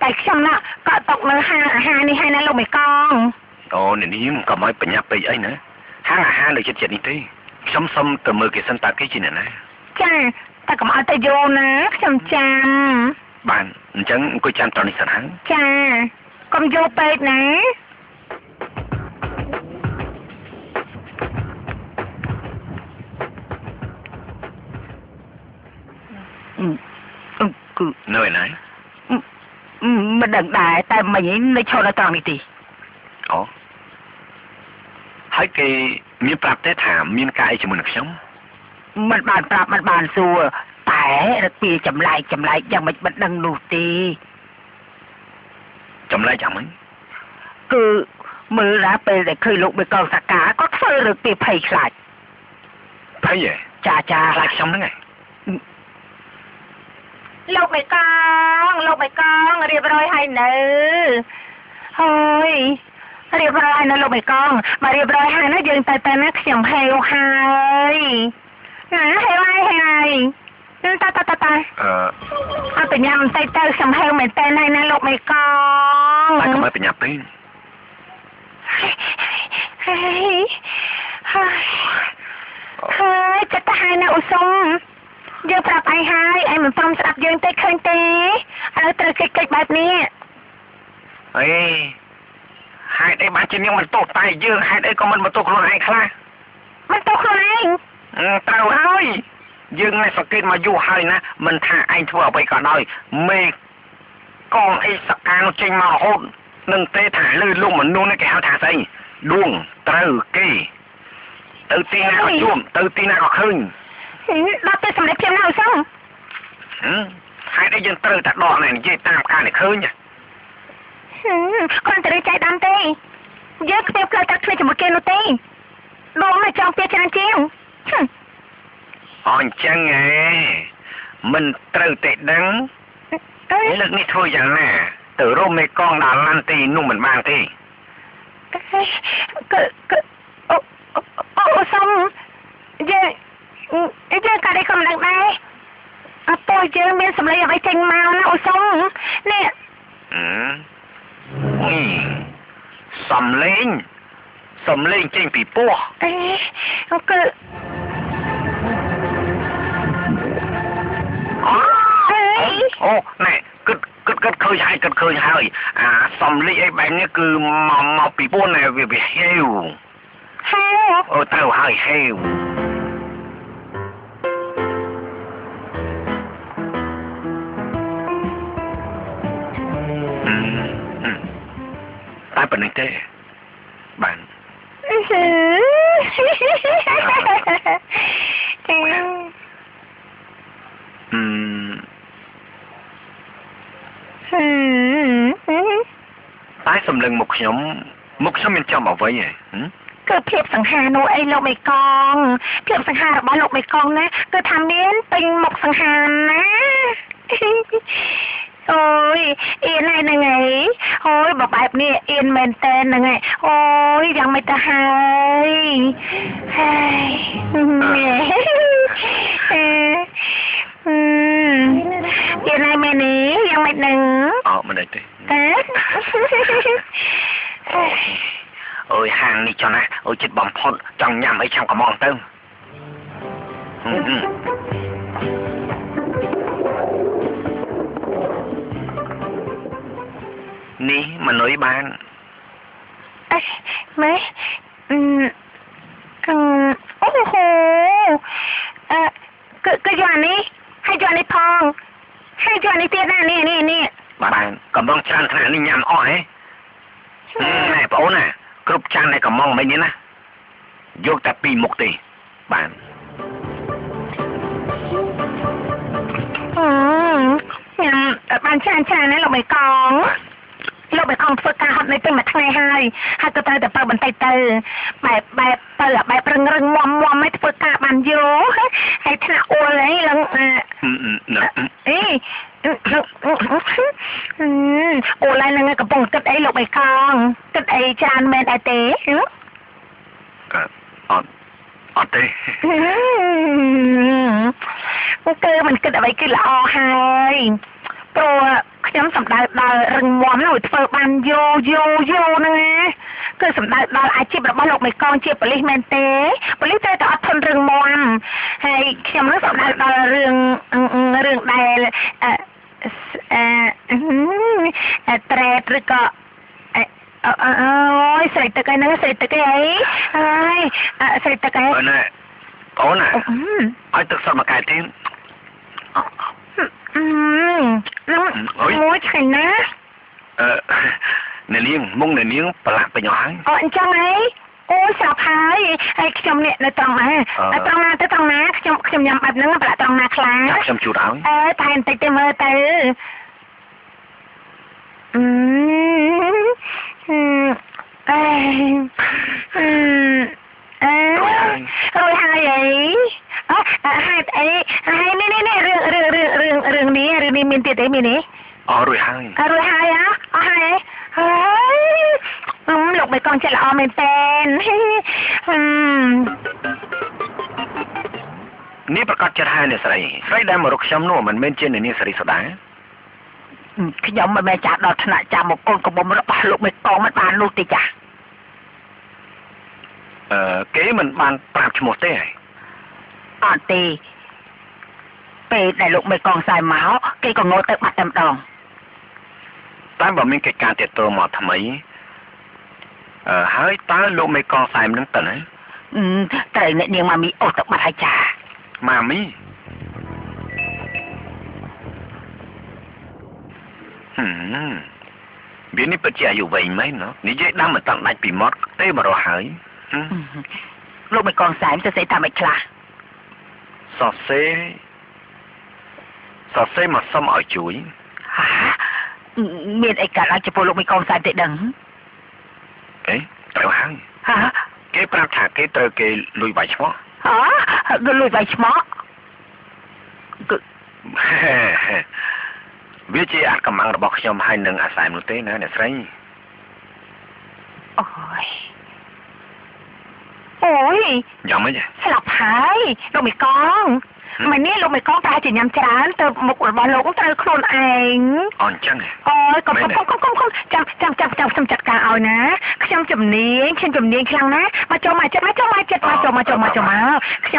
តែខ្ញុំណាក៏ຕົកនៅហាងអាហារនេះហើយណាលោកមេកងអូនេះកុំឲ្យបញ្ញាពេកអីណាហាងអាហារនៅចិត្តនេះទេខ្ញុំសុំទៅមើលគេសិនតើគេជាអ្នកណាចាតែកុំឲ្យទៅយូរណាខ្ញុំចាំបានអញ្ចឹងអង្គុយចាំតនេះសិនហ្នឹងចាកុំយូរពេកណាគឺនៅឯណាមិនដឹងដែរតែមិញនៅឈរនៅត្រង់នេះទីអូហើយគេមានប្រាប់ទេថាមានការអីជាមួយនឹងខ្ញុំមិនបានប្រាប់មិនបានសួរតែរកពីចម្លែកយ៉ាងមិនដឹងនោះទេចម្លែកយ៉ាងម៉េចគឺមើលណាពេលដែលឃើញលោកមេកងសាកាគាត់ធ្វើរកពីភ័យខ្លាចភ័យហ៎ចាខ្លាចខ្ញុំហ្នឹងឯងលោកមេកងរៀបរយហើយនៅហើយរៀបរយហើយនៅលោកមេកងមករៀបរយហើយណាយើងទៅណាខ្ញុំហេវហើយណាហេវហើយតើអត់បញ្ញាបន្តិចទៅខ្ញុំហេវមែនតើណាលោកមេកងតែកុំឲ្យបញ្ញាពេកហើយចិត្តទៅហើយណាឧសុំយើងប្រាប់ឯងហើយឯងមិនព្រមស្ដាប់យើងទេឃើញទេឥឡូវត្រូវកិច្ចបែបនេះអេហេតុអីបានជានាងមិនទោសតែយើងហេតុអីក៏មិនបន្ទោសខ្លួនឯងខ្លះមិនទោសខ្លួនឯងត្រូវហើយយើងនេះសង្កេតមកយូរហើយណាមិនថាឯងធ្វើអ្វីក៏ដោយមេកងអីសកានោះចេញមករហូតនឹងទេថាលើលំមនុស្សនេះគេហៅថាស្អីដួងត្រូវគេទៅទីណាក៏ជួមទៅទីណាក៏ឃើញដល់ពេលសម្រាប់ខ្ញុំណាឧសុំហេតុអីយើងត្រូវតែដកនេះនិយាយតាមការនេះឃើញគាត់ទៅចៃដាំទេយើងគ្មានផ្លូវទៅគ្នាជាមួយគេនោះទេដងនៅចង់ពីច្រើនជាងអញ្ចឹងហ៎មិនត្រូវតែដឹងលើកនេះធ្វើយ៉ាងណាទៅរមមេកងដល់ឡានទីនោះមិនបានទេអូសុំយើងក៏ได้ក៏មិនដឹងដែរអត់ទៅយើងមានសម្លេងអ្វីចេញមកណាអូសុំនេះសំលេងចេញពីពោះគឺអូណែគិតឃើញហើយអាសំលេងអីបែបនេះគឺមកពីពោះណែវាហេវអូទៅហើយហេវតែប៉ុណ្្នឹងទេបានតែសម្លឹងមុខខ្ញុំមានចំអ្វីហ៎គឺភាពសង្ហានោះអីលោកមេកងភាពសង្ហារបស់លោកមេកងណាគឺថាមានពេញមុខសង្ហាណាអូយអៀនហើយហ្នឹងឯងអូយបើបែបនេះអៀនមែនតើហ្នឹងឯងអូយយ៉ាងមិនទៅហើយហើយអៀនហើយមែននេះយ៉ាងមិនហ្នឹងមិនទេអូយហាងនេះចុះណាអូយចិត្តបំផុតចង់ញ៉ាំអីឆាំកំងទៅនេះមនុយបានម៉េអូហូគឺយកនេះហើយយកនេះផងហើយយកនេះទៀតណានេះបានកំងច្រើនថ្នាក់នេះញ៉ាំអស់ហ៎ណែបងអូនណាគ្រប់ចាននៃកំងមិននេះណាយកតែ2មុខទេបានញ៉ាំបានច្រើនណាលោកមេកងលោកមេកងធ្វើការហត់នៅពេញមួយថ្ងៃហើយក៏ត្រូវតែបើបន្តិចទៅបែបទៅបែបរឹងមាំឲ្យធ្វើការបានយូរហើយថ្នាក់អួលអីឡើងអូឡៃនឹងកំពុងគិតអីលោកមេកងគិតអីច្រើនមែនដែរទេអត់ទេគឺមិនគិតអ្វីគឺល្អហើយព្រោះ ខ្ញុំសម្ដៅដល់រឹងមាំនោះធ្វើបានយូហ្នឹងណាគឺសម្ដៅដល់អាជីពរបស់លោកមេកងជាប៉ូលីសមែនទេប៉ូលីសត្រូវតែអត់ធន់រឹងមាំហើយខ្ញុំនឹងសម្ដៅដល់រឿងដែលត្រេតឬក៏អូយស្រីទឹកហ្នឹងស្រីទឹកអីហើយស្រីទឹកអីអូនណាឲ្យទឹកសុទ្ធមកកែទៀតអូយឆ្ងាញ់ណាស់អ្នកនាងមុងអ្នកនាងប្រឡាក់ពេញអស់ហើយអញ្ចឹងអីអូយស្រាប់ហើយខ្ញុំនេះនៅត្រង់ណាត្រង់ណាទៅត្រង់ណាខ្ញុំញ៉ាំបែបហ្នឹងប្រឡាក់ត្រង់ណាខ្លះខ្ញុំជូតឲ្យតែបន្តិចទេមើលទៅរួយហើយហេតុអីហើយនេះរឿងនេះមានទៀតអីមាននេះរួយហើយអស់ហើយលោកមេកងចិត្តល្អមែនតើនេះប្រកាសចិត្តហើយអ្នកស្រីដែលមករកខ្ញុំនោះមិនមែនជាអ្នកនាងសេរីសុដាខ្ញុំមិនមែនចាស់ដល់ថ្នាក់ចាំមកកូនកមុំរបស់លោកមេកងមិនបាននោះទេចាស់គេមិនបានប្រាប់ឈ្មោះទេអត់ទេពេលដែលលោកមេកងសាយមកគេក៏ងើទៅបាត់តែម្ដងតែបើមានកិច្ចការទាក់ទងមកថ្មីហើយតើលោកមេកងសាយនឹងទៅណាត្រូវអ្នកនាងម៉ាមីអូទៅបាត់ហើយចាម៉ាមីវានេះពិតជាអាយុវែងមែនណានិយាយដាំមិនតាំងដាច់ពីមាត់ទេមករស់ហើយលោកមេកងសែមទៅស្អីតាមមិនខ្លះសរសេរមកសុំឲ្យជួយមានអីកើតឡើងចំពោះលោកមេកងសែមទេដឹងត្រូវហើយគេប្រាប់ថាគេត្រូវគេលួចបាយឈ្មោះគេលួចបាយឈ្មោះវាជាអាកម្មរបស់ខ្ញុំហើយនឹងអាសែមនោះទេណាអ្នកស្រីអូយយ៉ាងម៉េចស្លាប់ហើយលោកមេកងមិននេះលោកមេកងប្រហែលជាញ៉ាំច្រើនទៅមុខរបស់លោកត្រូវខ្លួនឯងអញ្ចឹងអូយកុំចាំខ្ញុំចាត់ការឲ្យណាខ្ញុំជំនាញខ្លាំងណាមកចូលមកខ្ញុំ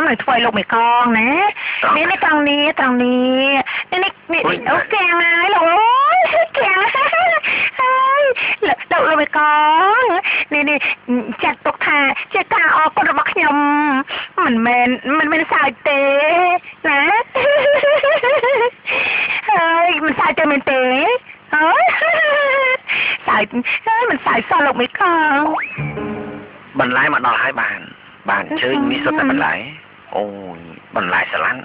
នឹងធ្វើឲ្យលោកមេកងណានេះត្រង់នេះអូកែងហើយលោកកែងហើយលោកមេកងនេះចាត់ទុកថាជាការអរគុណរបស់ខ្ញុំមិនមែនសើចទេណាហើយមិនសើចទេមែនទេសើចមិនសើចសោះលោកមេកងបន្លែមកដល់ហើយបានជើញនេះសុទ្ធតែបន្លែអូយបន្លែស្រឡាញ់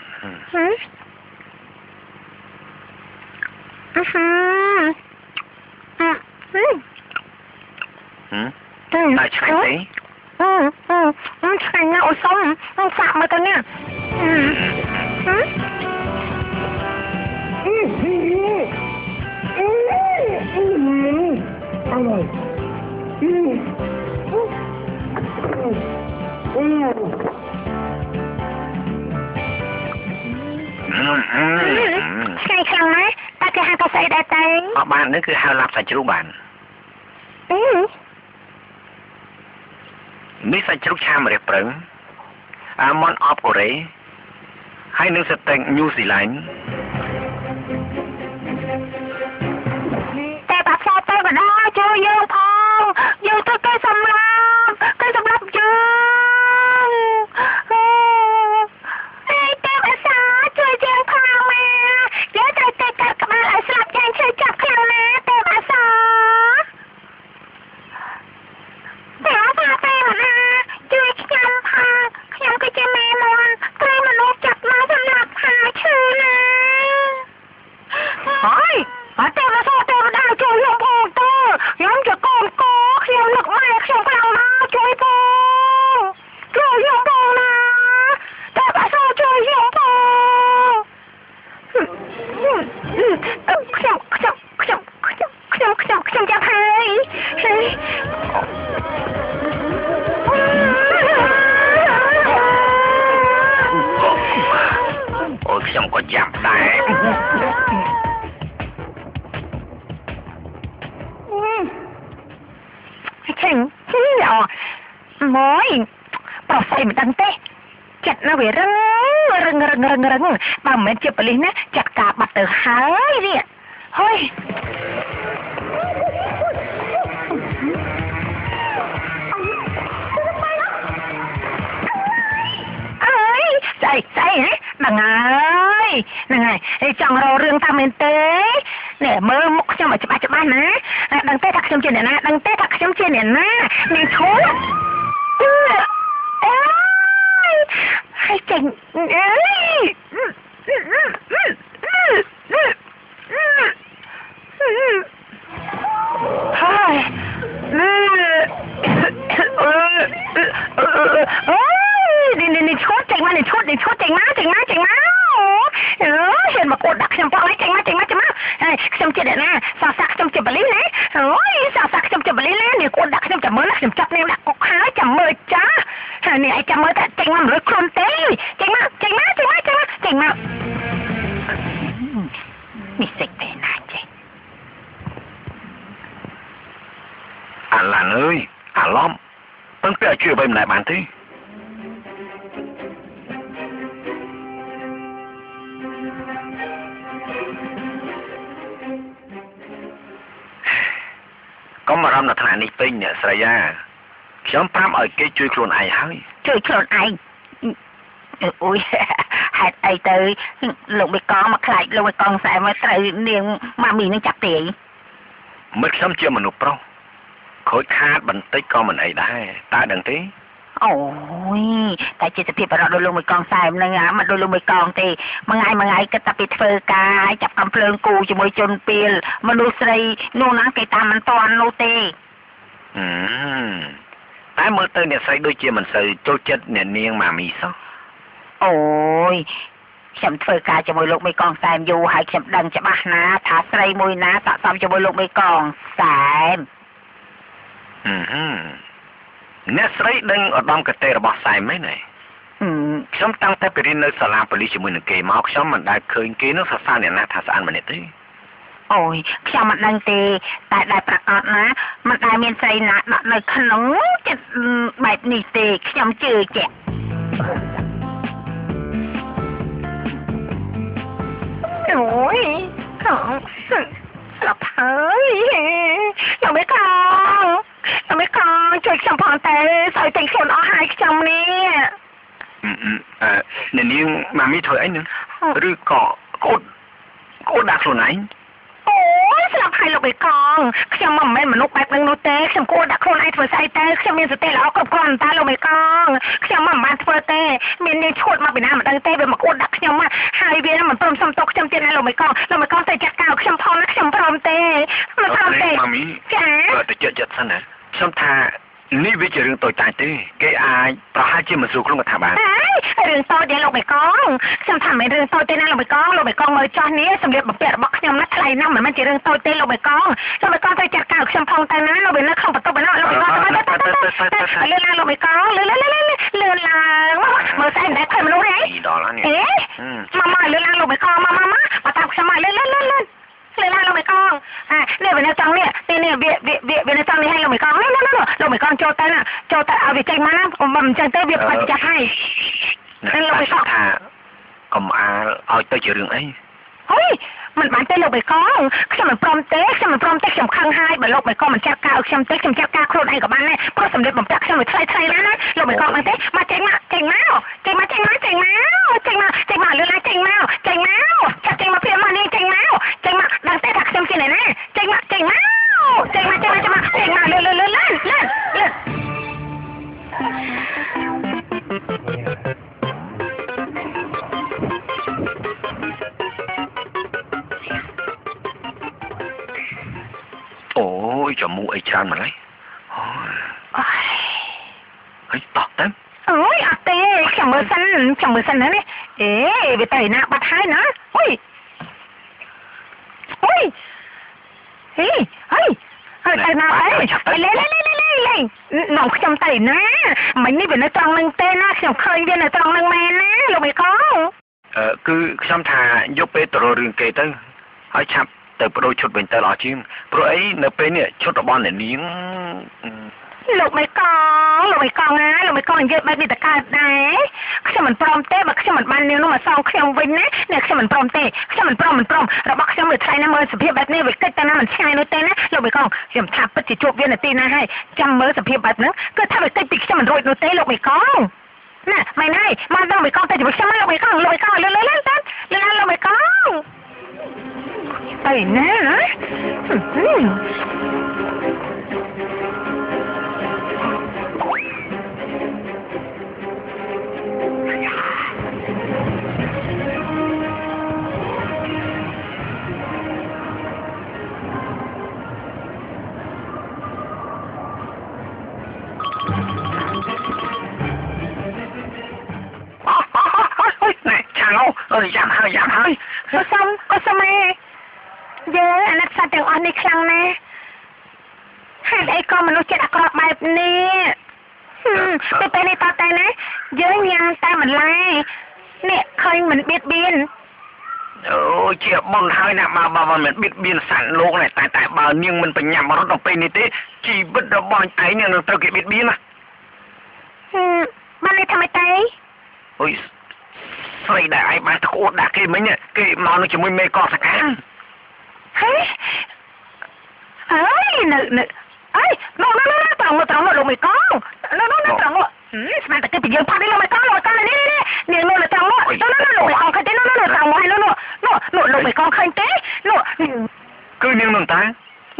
តែឆ្ងាញ់ទេឆ្ងាញ់ណាស់អូសុំសាក់មកទៅនេះអร่อยឆ្ងាញ់ខ្លាំងណាស់តែគេហៅកាស្អីដែរតែអត់បាននេះគឺហៅឡាប់សាច់ជ្រូកបាននេះសាច់ជ្រូកឆាម្រះព្រឹងអាម៉ុនអបកូរ៉េហើយនឹងស្តេកញូហ្សេឡង់តែបាក់សោទៅក៏ដល់ជួយយើងផងយើងទៅគេសម្រាប់យើងតែអាសាជួយយើងផងម៉ែយើងត្រូវតែកាត់ក្បាលឲ្យស្លាប់យ៉ាងឈឺចាប់ខ្លាំងណាស់តែអាសាជួយខ្ញុំផងខ្ញុំគឺជាមេមន់ត្រូវមនុស្សចាប់មកសម្រាប់ផាឈឺណាហើយអត់ទេមកសោទេមកដល់ជួយខ្ញុំផងទៅខ្ញុំជាកូនកោខ្ញុំនឹកម៉ែខ្ញុំខ្លាំងណាស់ជួយខ្ញុំផងណាតែបើសោជួយខ្ញុំផងខ្ញុំចាប់ហើយអូយខ្ញុំក៏ចាប់ដែរ เข่งอ๋อมอยปลอดใส่เหมือนดังเต้จัดนาเวรึงบ่เหมือนเจ็บปลิ้นนะจัดกาบัดเตอร์หายเนี่ยเฮ้ยใส่ฮะนั่งไงจังเราเรื่องทำเป็นเต้เนี่ยเมื่อมุกจะมาจะบ้านนะดังเต้ถักชมเชียนเนี่ยนะดังเต้ถักชมเชียนเนี่ยนะมีทุกให้เจ๋งเอ้ยนี่ชดเจ๋งมานี่ชดเจ๋งมาเห็นมากดดักฉันพอเลยเจ๋งมาฉันเจ็บเนี่ยสาวสักฉันเจ็บบลิ้นนะสาวสักฉันเจ็บบลิ้นนะเนี่ยกดดักฉันจับมือฉันจับเนี่ยดักกหาจับมือจ้าเนี่ยไอ้จับมือแต่เจ๋งมาหรือคลอนเต้เจ๋งมานี่เซ็กเต้น่าเจ๋งหลานเอ้ยล้อมเพิ่งไปช่วยไปไหนบ้านที่ก็มารำในฐานะนี้เป็นเนี่ยสระยาខ្ញុំប្រាប់ឲ្យគេជួយខ្លួនឯងហើយជួយខ្លួនឯងអូយហេតុអីទៅលោកបេកងមកខ្លាចលោកបេកងស្អែមកត្រូវនាងម៉ាមីនឹងចាប់ទេមិនខ្ញុំជាមនុស្សប្រុសខូចខាតបន្តិចក៏មិនអីដែរតើដឹងទេអូយតែជាសភាពបរោះដោយលោកបេកងស្អែមនឹងមិនដោយលោកបេកងទេមួយថ្ងៃគិតតែពីធ្វើការឲ្យចាប់កំភ្លើងគូជាមួយជនពីលមនុស្សស្រីនោះណាគេតាមមិនតាន់នោះទេតែមើលទៅអ្នកស្រីដូចជាមិនសូវចូលចិត្តអ្នកនាងម៉ាមីសោះអូយខ្ញុំធ្វើការជាមួយលោកមេកងសែមយូរហើយខ្ញុំដឹងច្បាស់ណាថាស្រីមួយណាស័ក្តិសមជាមួយលោកមេកងសែមអ្នកស្រីដឹងឧត្តមកតេររបស់សែមហ្នឹងខ្ញុំតាំងតែពីរៀននៅសាលាប៉ូលីសជាមួយនឹងគេមកខ្ញុំមិនដែលឃើញគេនោះសរសើរអ្នកណាថាស្អាតម្នាក់ទេអូយខ្ញុំមិនដឹងទេតែដែលប្រកាសណាមិនដែលមានស្រីណាដាក់នៅក្នុងចិត្តបែបនេះទេខ្ញុំជឿជាក់អូយស្លាប់ហើយលោកមេកងជួយខ្ញុំផងតែស្អីតែខ្លួនអស់ហើយខ្ញុំនេះអ្នកនាងម៉ាមីធ្វើអីនឹងឬក៏កូនដាក់ខ្លួនឯងអូយស្លាប់ហើយលោកបេកងខ្ញុំមិនមែនមនុស្សបែបហ្នឹងនោះទេខ្ញុំគួរដាក់ខ្លួនឯងធ្វើស្អីទៅខ្ញុំមានសតិល្អគ្រប់គ្រាន់តែលោកបេកងខ្ញុំមិនបានធ្វើទេមាននាងឈួតមកពីណាមិនដឹងទេវាមកគួរដាក់ខ្ញុំមកហើយវាមិនព្រមសុំទោសខ្ញុំទៀតណាលោកបេកងទៅចាត់ការខ្ញុំផងណាខ្ញុំព្រមទេមិនព្រមទេម៉ាមីចាទៅចិត្តសិនណាខ្ញុំថានេះវាជារឿងតូចតាចទេគេអាចប្រហែលជាមិនស្រួលក្នុងកថាបានរឿងតូចទេលោកបេកងខ្ញុំថាមិនរឿងតូចទេណាលោកបេកងមើលចោះនេះសម្រាប់បំពាក់របស់ខ្ញុំណាថ្លៃណាស់មិនមែនជារឿងតូចទេលោកបេកងទៅចាត់ការខ្ញុំផងទៅណានៅនៅក្នុងបន្ទប់ណាលោកបេកងលឿនឡើងលោកបេកងលឿនឡើងមើលស្អីមិនដែលឃើញមនុស្សទេដល់ហើយនេះមកលឿនឡើងលោកបេកងមកតាមខ្ញុំមកលឿនឡើងលោកបេកងនេះវានៅចង់នេះវានៅចង់នេះឲ្យលោកបេកងលោកបេកងចូលទៅឲ្យវាចេញមកណាមិនអញ្ចឹងទេវាបាច់ចាស់ហើយលោកបេកងថាកុំអាលឲ្យទៅជារឿងអីហុយមិនបានទេលោកបេកងខ្ញុំមិនព្រមទេខ្ញុំខឹងហើយបើលោកបេកងមិនចាត់ការឲ្យខ្ញុំទេខ្ញុំចាត់ការខ្លួនឯងក៏បានដែរព្រោះសម្រាប់បំពាក់ខ្ញុំវាថ្លៃណាលោកបេកងបានទេមកចេញមកចាត់ចេញមកលឿនឡើងចេញមកចាត់ចេញមកព្រាមមកនេះចេញមកដឹងទេថាខ្ញុំជាអ្នកណាចេញមកលឿនអូយจมูกអីច្រើនម្ល៉េះហីតោះទៅអូយអត់ទេខ្ញុំមើលសិនណានេះវាទៅណាបាត់ហើយណាអុយទៅណាទៅលេនំខ្ញុំទៅណាមិញនេះវានៅត្រង់នឹងទេណាខ្ញុំឃើញវានៅត្រង់នឹងមែនណាលោកបេកងគឺខ្ញុំថាយកពេលទៅរឿងគេទៅហើយឆាប់ ទៅប្រូឈុតវិញទៅល្អជាងព្រោះអីនៅពេលនេះឈុតរបស់អ្នកនាង លោកមេកងលោកមេកងណាលោកមេកងនិយាយបែបនេះតកើតដែរខ្ញុំមិនព្រមទេបើខ្ញុំមិនបាននាងនោះមកសងខ្ញុំវិញណាអ្នកខ្ញុំមិនព្រមទេខ្ញុំមិនព្រមរបស់ខ្ញុំវាថ្លៃណាស់មើលសភាពបែបនេះវាគិតតែណាមិនឆ្ងាយនោះទេណាលោកមេកងខ្ញុំថាពិតជាជួបវានាទីណាហើយចាំមើលសភាពបែបហ្នឹងគឺថាវាគិតពីខ្ញុំមិនរួចនោះទេលោកមេកងណាមិនហើយមកដល់មេកងទៅជាមួយខ្ញុំលោកមេកងលឿនតាលោកមេកងទៅណាយ៉ាំហើយក៏សុំឯងយើងអាណិតសត្វទាំងអស់នេះខ្លាំងណាស់ហេតុអីក៏មនុស្សចិត្តអាក្រក់បែបនេះទៅពេលនេះតតែណាយើងញ៉ាំតែបន្លែនេះឃើញមិនបៀតបៀនអូជាបុណ្យហើយណាបើមិនបៀតបៀនសត្វលោកនេះតែបើនាងមិនបញ្ញាប់រត់ដល់ពេលនេះទេជីវិតរបស់ឯងនឹងត្រូវគេបៀតបៀនណាបាននេះធ្វើម៉េចទេអូយស្រីដែលឯងបានក្អួតដាក់គេមិញគេមកនឹងជាមួយមេកសកាហេអើយនៅអើយនោះត្រង់លោកមេកងនោះត្រង់ស្មានតែគេពីយើងផាត់នេះលោកមេកងនេះនាងនោះត្រង់នោះលោកមេកងឃើញទេនោះត្រង់ហើយនោះលោកមេកងឃើញទេនោះគឺនាងនឹងតា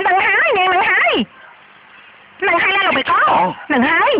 នឹងហើយនាងនឹងហើយលោកមេកងនឹងហើយ